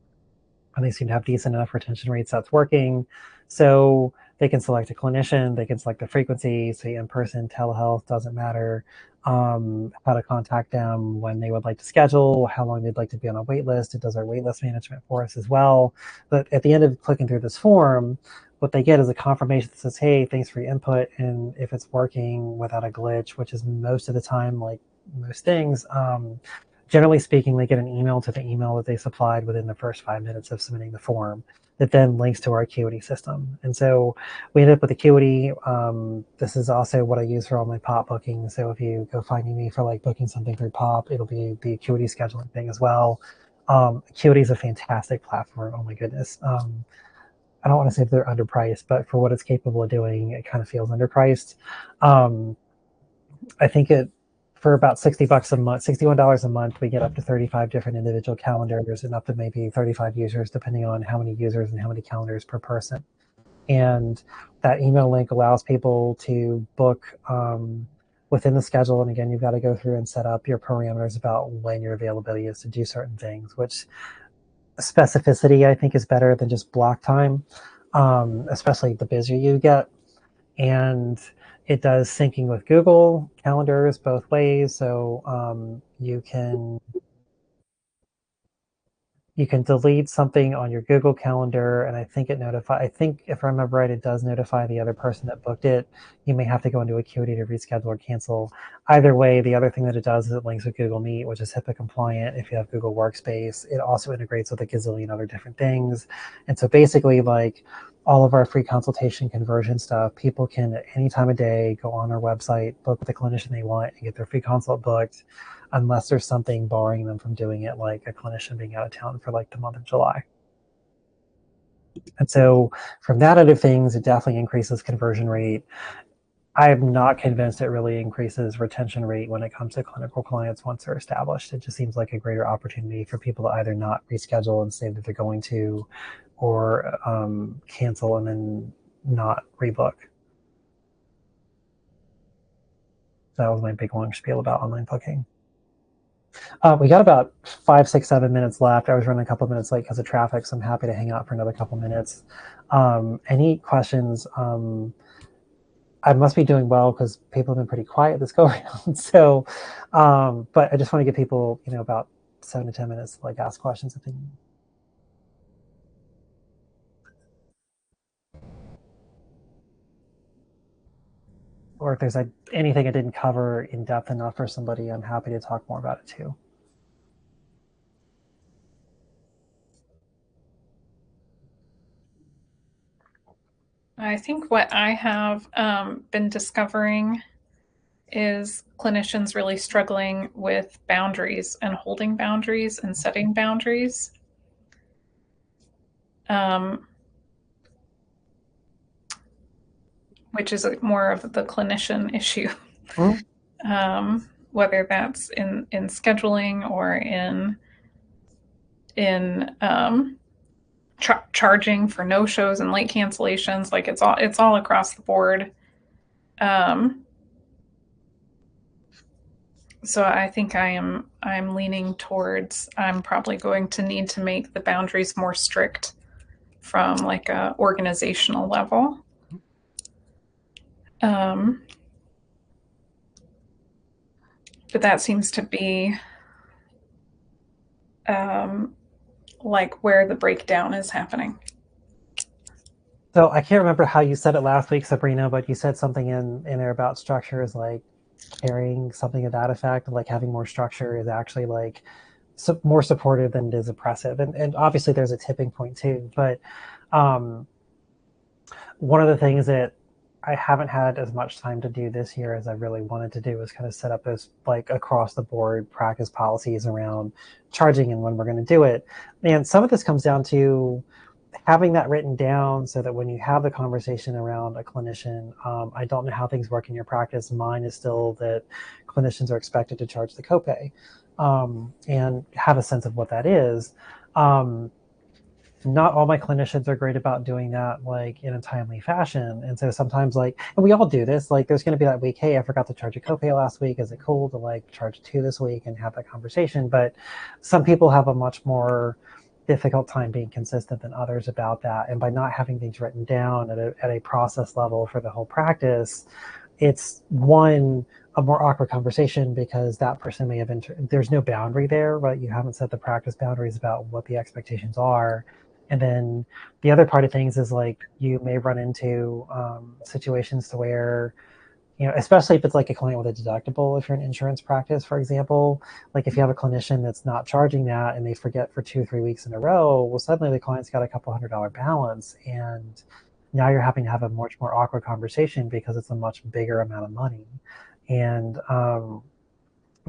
they seem to have decent enough retention rates that's working. So they can select a clinician, they can select the frequency, say in-person, telehealth, doesn't matter, how to contact them, when they would like to schedule, how long they'd like to be on a wait list. It does our wait list management for us as well. But at the end of clicking through this form, what they get is a confirmation that says, hey, thanks for your input. And if it's working without a glitch, which is most of the time, like most things, generally speaking, they get an email to the email that they supplied within the first 5 minutes of submitting the form that then links to our Acuity system. And so we end up with Acuity. This is also what I use for all my POP bookings. So if you go finding me for like booking something through POP, it'll be the Acuity scheduling thing as well. Acuity is a fantastic platform. Oh my goodness. I don't want to say they're underpriced, but for what it's capable of doing, it kind of feels underpriced. I think for about $60 a month, $61 a month, we get up to 35 different individual calendars and up to maybe 35 users, depending on how many users and how many calendars per person. And that email link allows people to book within the schedule. And again, you've got to go through and set up your parameters about when your availability is to do certain things, which specificity, I think, is better than just block time, especially the busier you get. And it does syncing with Google calendars both ways. So you can delete something on your Google Calendar, and I think I think if I remember right, it does notify the other person that booked it. You may have to go into Acuity to reschedule or cancel. Either way, the other thing that it does is it links with Google Meet, which is HIPAA compliant if you have Google Workspace. It also integrates with a gazillion other different things. And so basically, like all of our free consultation conversion stuff, people can at any time of day go on our website, book the clinician they want, and get their free consult booked, unless there's something barring them from doing it, like a clinician being out of town for like the month of July. And so from that end of things, it definitely increases conversion rate. I'm not convinced it really increases retention rate when it comes to clinical clients once they're established. It just seems like a greater opportunity for people to either not reschedule and say that they're going to, or cancel and then not rebook. So that was my big long spiel about online booking. We got about 5, 6, 7 minutes left. I was running a couple of minutes late because of traffic, so I'm happy to hang out for another couple minutes. Any questions? I must be doing well because people have been pretty quiet this go around. So, but I just want to give people, about 7 to 10 minutes to like ask questions if they need. Or if there's anything I didn't cover in depth enough for somebody, I'm happy to talk more about it too. I think what I have been discovering is clinicians really struggling with boundaries and holding boundaries and setting boundaries. Which is more of the clinician issue. Whether that's in scheduling or in charging for no shows and late cancellations. Like it's all across the board. So I think I'm leaning towards I'm probably going to need to make the boundaries more strict from like a organizational level. But that seems to be like where the breakdown is happening. So I can't remember how you said it last week, Sabrina, but you said something in there about structures, like carrying something of that effect, like having more structure is actually like more supportive than it is oppressive. And obviously there's a tipping point too. But one of the things that I haven't had as much time to do this year as I really wanted to do is kind of set up those like across the board practice policies around charging and when we're going to do it. And some of this comes down to having that written down so that when you have the conversation around a clinician, I don't know how things work in your practice. Mine is still that clinicians are expected to charge the copay and have a sense of what that is. Not all my clinicians are great about doing that like in a timely fashion. And so sometimes and we all do this, like there's going to be that week, hey, I forgot to charge a copay last week. Is it cool to like charge 2 this week and have that conversation? But some people have a much more, difficult time being consistent than others about that. And by not having things written down at a process level for the whole practice, it's one, a more awkward conversation because that person may have there's no boundary there, right? You haven't set the practice boundaries about what the expectations are. And then the other part of things is like you may run into situations to where, you know, especially if it's like a client with a deductible, if you're an insurance practice, for example, like if you have a clinician that's not charging that and they forget for 2 or 3 weeks in a row, well, suddenly the client's got a couple $100 balance. And now you're having to have a much more awkward conversation because it's a much bigger amount of money. And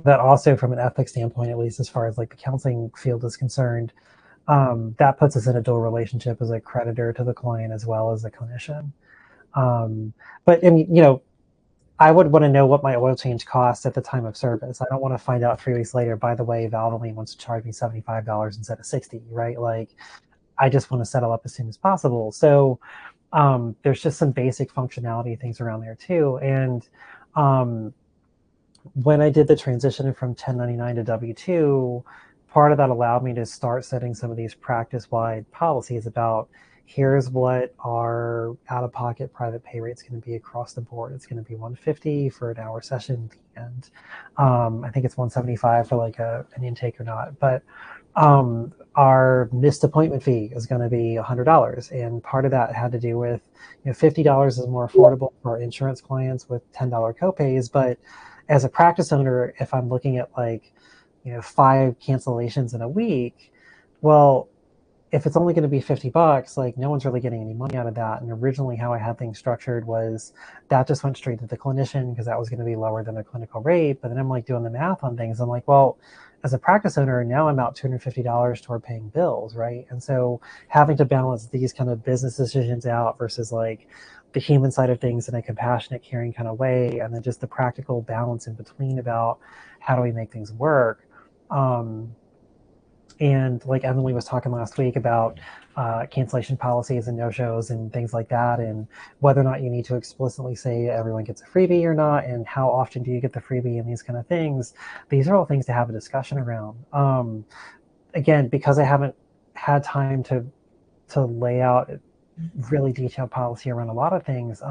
that also, from an ethics standpoint, at least as far as like the counseling field is concerned, that puts us in a dual relationship as a creditor to the client as well as a clinician. But I mean, you know, I would want to know what my oil change costs at the time of service. I don't want to find out 3 weeks later, by the way, Valvoline wants to charge me $75 instead of 60, right? Like, I just want to settle up as soon as possible. So there's just some basic functionality things around there too. And um, when I did the transition from 1099 to W-2, part of that allowed me to start setting some of these practice-wide policies about here's what our out-of-pocket private pay rate is going to be across the board. It's going to be $150 for an hour session, and I think it's $175 for like an intake or not. But our missed appointment fee is going to be $100, and part of that had to do with, you know, $50 is more affordable for our insurance clients with $10 copays. But as a practice owner, if I'm looking at like, you know, 5 cancellations in a week, well, if it's only going to be $50, like no one's really getting any money out of that. And originally how I had things structured was that just went straight to the clinician because that was going to be lower than the clinical rate. But then I'm like doing the math on things. I'm like, well, as a practice owner, now I'm out $250 toward paying bills, right? And so having to balance these kind of business decisions out versus like the human side of things in a compassionate, caring kind of way, and then just the practical balance in between about how do we make things work. And like Emily was talking last week about cancellation policies and no-shows and things like that, and whether or not you need to explicitly say everyone gets a freebie or not, and how often do you get the freebie and these kind of things. These are all things to have a discussion around. Again, because I haven't had time to lay out really detailed policy around a lot of things.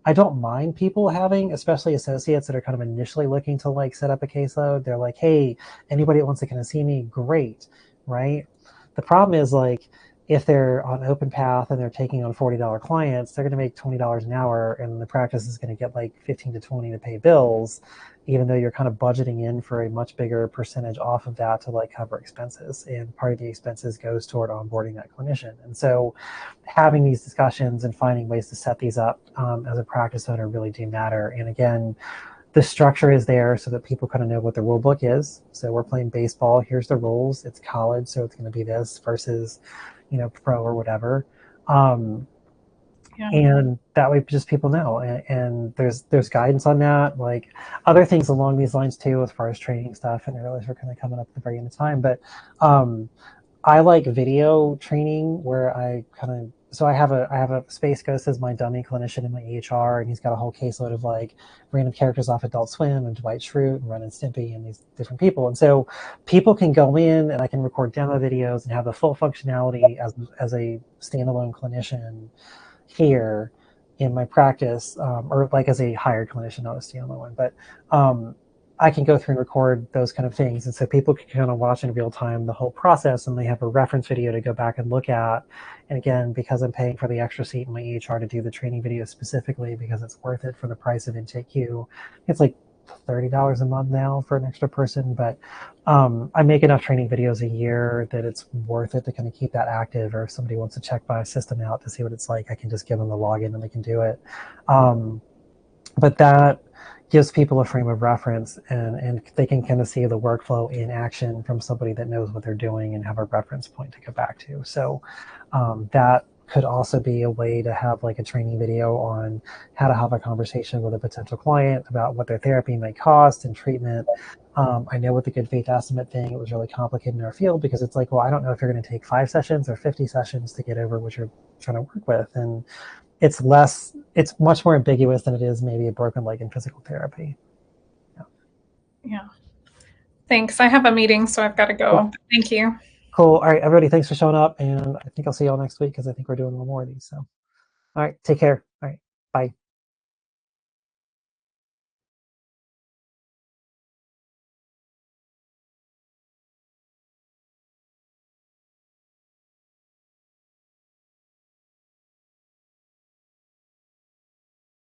I don't mind people having, especially associates that are kind of initially looking to like set up a caseload. They're like, hey, anybody that wants to kind of see me, great, right? The problem is like, if they're on OpenPath and they're taking on $40 clients, they're going to make $20 an hour, and the practice is going to get like 15 to 20 to pay bills, even though you're kind of budgeting in for a much bigger percentage off of that to like cover expenses. And part of the expenses goes toward onboarding that clinician. And so having these discussions and finding ways to set these up as a practice owner really do matter. And again, the structure is there so that people kind of know what the rule book is. So we're playing baseball. Here's the rules. It's college, so it's going to be this versus, you know, pro or whatever. Yeah. And that way just people know. And there's guidance on that, like other things along these lines too, as far as training stuff. And I realize we're kind of coming up at the very end of time, but I like video training where I kind of, so I have a Space Ghost as my dummy clinician in my EHR, and he's got a whole caseload of like random characters off Adult Swim and Dwight Schrute and Ren and Stimpy and these different people. And so people can go in and I can record demo videos and have the full functionality as a standalone clinician here in my practice, or like as a hired clinician, not a standalone one, but I can go through and record those kind of things. And so people can kind of watch in real time the whole process, and they have a reference video to go back and look at. And again, because I'm paying for the extra seat in my EHR to do the training video specifically because it's worth it for the price of Intake Q, it's like $30 a month now for an extra person. But I make enough training videos a year that it's worth it to kind of keep that active. Or if somebody wants to check my system out to see what it's like, I can just give them the login and they can do it. But that gives people a frame of reference, and they can kind of see the workflow in action from somebody that knows what they're doing and have a reference point to go back to. So that could also be a way to have like a training video on how to have a conversation with a potential client about what their therapy might cost and treatment. I know with the good faith estimate thing, it was really complicated in our field because it's like, well, I don't know if you're going to take 5 sessions or 50 sessions to get over what you're trying to work with. And it's much more ambiguous than it is maybe a broken leg in physical therapy. Yeah. Thanks. I have a meeting, so I've got to go. Thank you. Cool. All right, everybody, thanks for showing up. And I think I'll see y'all next week because I think we're doing one more of these. So, all right, take care. All right, bye.